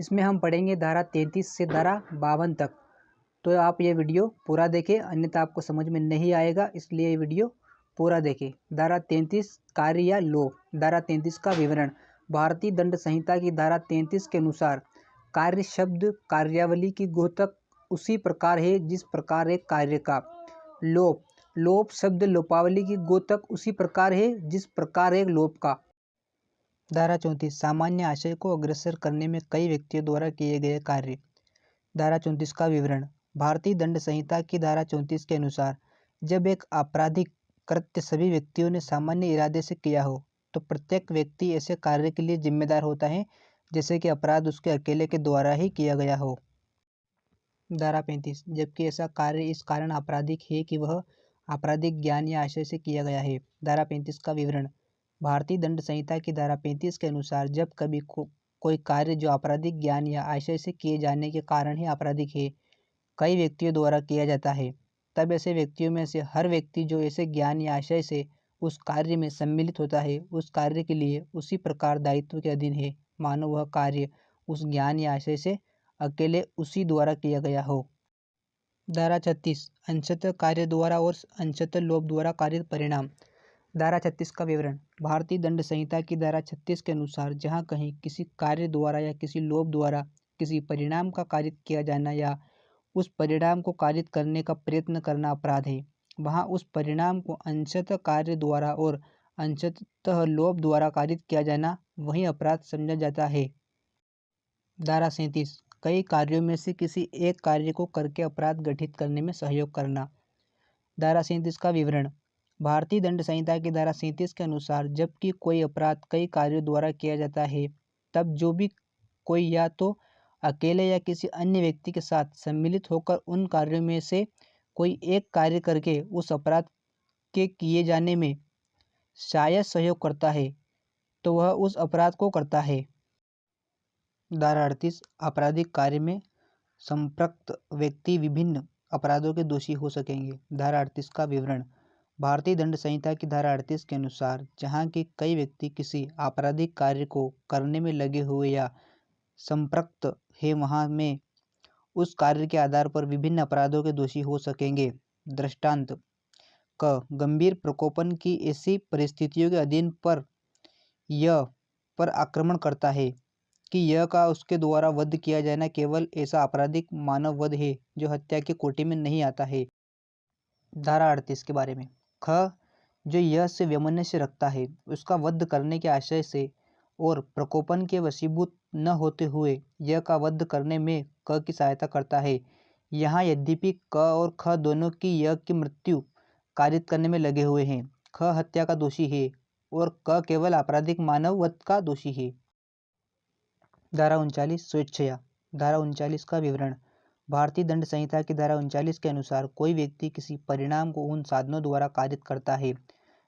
इसमें हम पढ़ेंगे धारा 33 से धारा 52 तक। तो आप ये वीडियो पूरा देखें, अन्यथा आपको समझ में नहीं आएगा, इसलिए ये वीडियो पूरा देखें। धारा 33 कार्य या लोभ। धारा 33 का विवरण। भारतीय दंड संहिता की धारा 33 के अनुसार कार्य शब्द कार्यावली की द्योतक उसी प्रकार है जिस प्रकार एक कार्य का। लोभ। लोभ शब्द लोपावली की द्योतक उसी प्रकार है जिस प्रकार एक लोभ का। धारा 34 सामान्य आशय को अग्रसर करने में कई व्यक्तियों द्वारा किए गए कार्य। धारा 34 का विवरण। भारतीय दंड संहिता की धारा 34 के अनुसार जब एक आपराधिक कृत्य सभी व्यक्तियों ने सामान्य इरादे से किया हो तो प्रत्येक व्यक्ति ऐसे कार्य के लिए जिम्मेदार होता है जैसे कि अपराध उसके अकेले के द्वारा ही किया गया हो। धारा 35 जबकि ऐसा कार्य इस कारण आपराधिक है कि वह आपराधिक ज्ञान या आशय से किया गया है। धारा 35 का विवरण। भारतीय दंड संहिता की धारा 35 के अनुसार जब कभी कोई कार्य जो आपराधिक ज्ञान या आशय से किए जाने के कारण ही आपराधिक है कई व्यक्तियों द्वारा किया जाता है, तब ऐसे व्यक्तियों में से हर व्यक्ति जो ऐसे ज्ञान या आशय से उस कार्य में सम्मिलित होता है उस कार्य के लिए उसी प्रकार दायित्व के अधीन है मानो वह कार्य उस ज्ञान या आशय से अकेले उसी द्वारा किया गया हो। धारा 36 अंशतः कार्य द्वारा और अंशतः लोभ द्वारा कारित परिणाम। धारा 36 का विवरण। भारतीय दंड संहिता की धारा 36 के अनुसार जहाँ कहीं किसी कार्य द्वारा या किसी लोभ द्वारा किसी परिणाम का कारित किया जाना या उस परिणाम को कारित करने का प्रयत्न करना अपराध है, वहाँ उस परिणाम को अंशतः कार्य द्वारा और अंशतः लोभ द्वारा कारित किया जाना वही अपराध समझा जाता है। धारा 37 कई कार्यों में से किसी एक कार्य को करके अपराध गठित करने में सहयोग करना। धारा 37 का विवरण। भारतीय दंड संहिता की धारा 37 के अनुसार जबकि कोई अपराध कई कार्यों द्वारा किया जाता है तब जो भी कोई या तो अकेले या किसी अन्य व्यक्ति के साथ सम्मिलित होकर उन कार्यों में से कोई एक कार्य करके उस अपराध के किए जाने में शायद सहयोग करता है तो वह उस अपराध को करता है। धारा 38 आपराधिक कार्य में संपृक्त व्यक्ति विभिन्न अपराधों के दोषी हो सकेंगे। धारा 38 का विवरण। भारतीय दंड संहिता की धारा 38 के अनुसार जहाँ के कई व्यक्ति किसी आपराधिक कार्य को करने में लगे हुए या संपृक्त है वहाँ में उस कार्य के आधार पर विभिन्न अपराधों के दोषी हो सकेंगे। दृष्टांत क गंभीर प्रकोपन की ऐसी परिस्थितियों के अधीन पर यह पर आक्रमण करता है कि यह का उसके द्वारा वध किया जाना केवल ऐसा आपराधिक मानव वध है जो हत्या की कोटि में नहीं आता है। धारा 38 के बारे में। ख जो यह से वैमनस्य रखता है उसका वध करने के आशय से और प्रकोपन के वशीभूत न होते हुए यह का वध करने में क की सहायता करता है। यहाँ यद्यपि क और ख दोनों की यह की मृत्यु कारित करने में लगे हुए हैं, ख हत्या का दोषी है और क केवल आपराधिक मानव वध का दोषी है। धारा 39 स्वेच्छया। धारा 39 का विवरण। भारतीय दंड संहिता की धारा 39 के अनुसार कोई व्यक्ति किसी परिणाम को उन साधनों द्वारा कारित करता है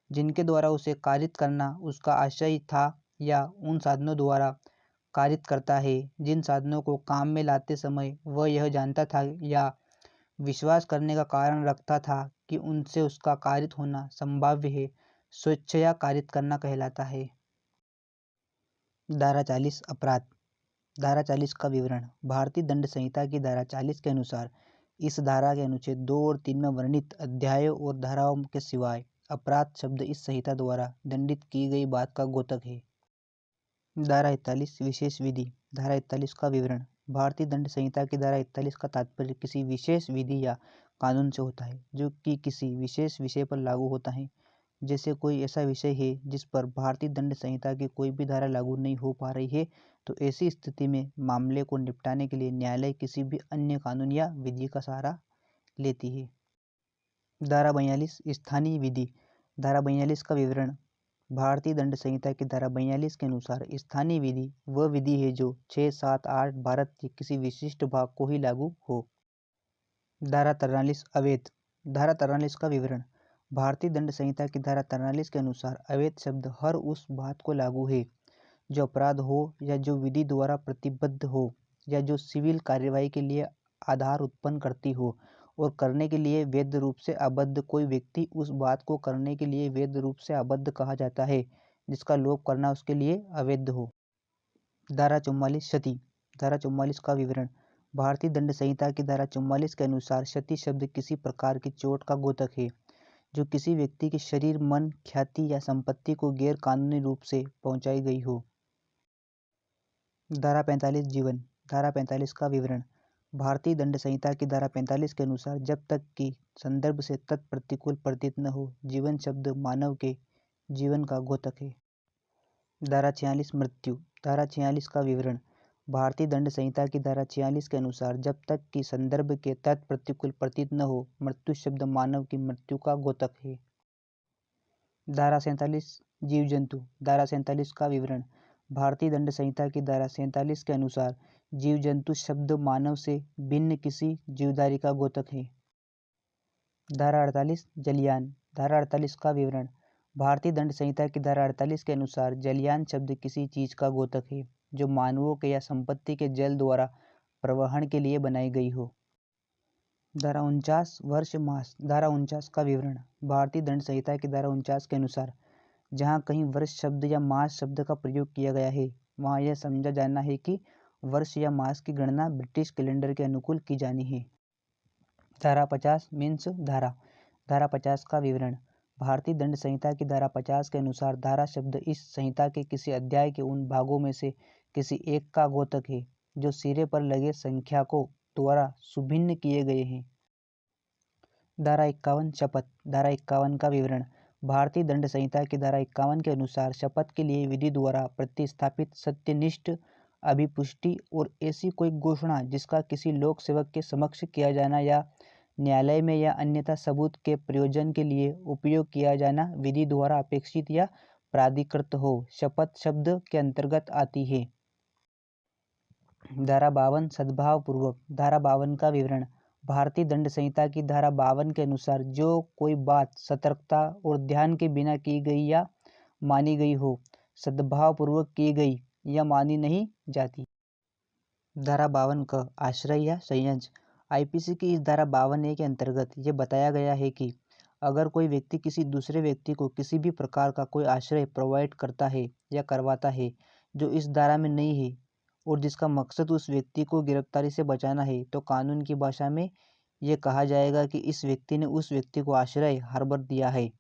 जिनके द्वारा उसे कारित करना उसका आशय था या उन साधनों द्वारा कारित करता है जिन साधनों को काम में लाते समय वह यह जानता था या विश्वास करने का कारण रखता था कि उनसे उसका कारित होना संभाव्य है, स्वेच्छया कारित करना कहलाता है। धारा 40 अपराध। धारा 40 का विवरण। भारतीय दंड संहिता की धारा 40 के अनुसार इस धारा के अनुच्छेद 2 और 3 में वर्णित अध्यायों और धाराओं के सिवाय अपराध शब्द इस संहिता द्वारा दंडित की गई बात का द्योतक है। धारा 41 विशेष विधि। धारा 41 का विवरण। भारतीय दंड संहिता की धारा 41 का तात्पर्य किसी विशेष विधि या कानून से होता है जो कि किसी विशेष विषय पर लागू होता है। जैसे कोई ऐसा विषय है जिस पर भारतीय दंड संहिता की कोई भी धारा लागू नहीं हो पा रही है तो ऐसी स्थिति में मामले को निपटाने के लिए न्यायालय किसी भी अन्य कानून या विधि का सहारा लेती है। धारा 42 स्थानीय विधि। धारा 42 का विवरण। भारतीय दंड संहिता की धारा 42 के अनुसार स्थानीय विधि वह विधि है जो 6, 7, 8 भारत के किसी विशिष्ट भाग को ही लागू हो। धारा 43 अवैध। धारा 43 का विवरण। भारतीय दंड संहिता की धारा 43 के अनुसार अवैध शब्द हर उस बात को लागू है जो अपराध हो या जो विधि द्वारा प्रतिबद्ध हो या जो सिविल कार्यवाही के लिए आधार उत्पन्न करती हो और करने के लिए वैध रूप से आबद्ध कोई व्यक्ति उस बात को करने के लिए वैध रूप से आबद्ध कहा जाता है जिसका लोप करना उसके लिए अवैध हो। धारा 44 क्षति। धारा 44 का विवरण। भारतीय दंड संहिता की धारा 44 के अनुसार क्षति शब्द किसी प्रकार की चोट का द्योतक है जो किसी व्यक्ति के शरीर, मन, ख्याति या संपत्ति को गैर कानूनी रूप से पहुंचाई गई हो। धारा 45 जीवन। धारा 45 का विवरण। भारतीय दंड संहिता की धारा 45 के अनुसार जब तक कि संदर्भ से तत्प्रतिकूल प्रतीत न हो, जीवन शब्द मानव के जीवन का द्योतक है। धारा 46 मृत्यु। धारा 46 का विवरण। भारतीय दंड संहिता की धारा 46 के अनुसार जब तक कि संदर्भ के तत्प्रतिकूल प्रतीत न हो, मृत्यु शब्द मानव की मृत्यु का द्योतक है। धारा 47 जीव जंतु। धारा 47 का विवरण। भारतीय दंड संहिता की धारा 47 के अनुसार जीव जंतु शब्द मानव से भिन्न किसी जीवधारी का द्योतक है। धारा 48 जलयान। धारा 48 का विवरण। भारतीय दंड संहिता की धारा 48 के अनुसार जलयान शब्द किसी चीज का द्योतक है जो मानवों के या संपत्ति के जल द्वारा प्रवहन के लिए बनाई गई हो। धारा 49 वर्ष मास। धारा 49 का विवरण। भारतीय दंड संहिता की धारा 49 के अनुसार जहाँ कहीं वर्ष शब्द या मास शब्द का प्रयोग किया गया है, वहाँ यह समझा जाना है कि वर्ष या मास की गणना ब्रिटिश कैलेंडर के अनुकूल की जानी है। धारा 50 मीन्स धारा। धारा 50 का विवरण। भारतीय दंड संहिता की धारा 50 के अनुसार धारा शब्द इस संहिता के किसी अध्याय के उन भागों में से किसी एक का द्योतक है जो सिरे पर लगे संख्याकों द्वारा सुभिन्न किए गए हैं। धारा 51 शपथ। धारा 51 का विवरण। भारतीय दंड संहिता की धारा 51 के अनुसार शपथ के लिए विधि द्वारा प्रतिस्थापित सत्यनिष्ठ अभिपुष्टि और ऐसी कोई घोषणा जिसका किसी लोक सेवक के समक्ष किया जाना या न्यायालय में या अन्यथा सबूत के प्रयोजन के लिए उपयोग किया जाना विधि द्वारा अपेक्षित या प्राधिकृत हो, शपथ शब्द के अंतर्गत आती है। धारा 52 सद्भाव पूर्वक। धारा 52 का विवरण। भारतीय दंड संहिता की धारा 52 के अनुसार जो कोई बात सतर्कता और ध्यान के बिना की गई या मानी गई हो, सद्भाव पूर्वक की गई या मानी नहीं जाती। धारा 52 का आश्रय या संयंत्र। आईपीसी की इस धारा 52A के अंतर्गत ये बताया गया है कि अगर कोई व्यक्ति किसी दूसरे व्यक्ति को किसी भी प्रकार का कोई आश्रय प्रोवाइड करता है या करवाता है जो इस धारा में नहीं है और जिसका मकसद उस व्यक्ति को गिरफ्तारी से बचाना है, तो कानून की भाषा में ये कहा जाएगा कि इस व्यक्ति ने उस व्यक्ति को आश्रय हार्बर दिया है।